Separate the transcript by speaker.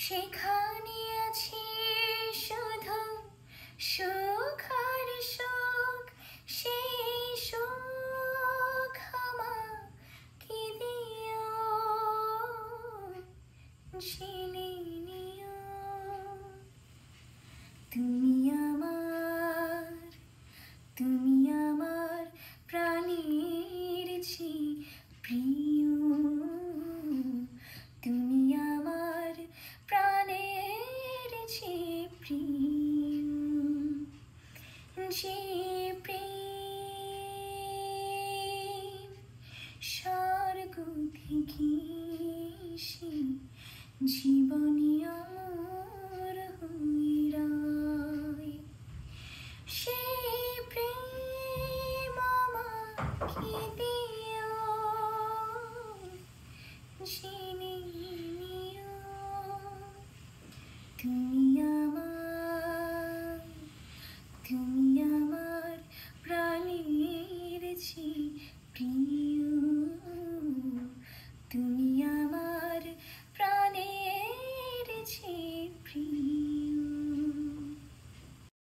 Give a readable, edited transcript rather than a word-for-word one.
Speaker 1: সেখানে আছি শুধু সুখ আর সুখ, সেই সুখ আমাকে দিও, জেনে নিও তুমি আমার, তুমি আমার প্রাণের চেয়ে প্রিয়, তুমি আমার প্রাণের চেয়ে প্রিয়, যে প্রেম স্বর্গ থেকে এসে জীবনে আমার হয়ে রয়, সে প্রেম আমাকে দিও, জেনে নিও তুমি আমার, তুমি আমার প্রাণের চেয়ে প্রিয়, তুমি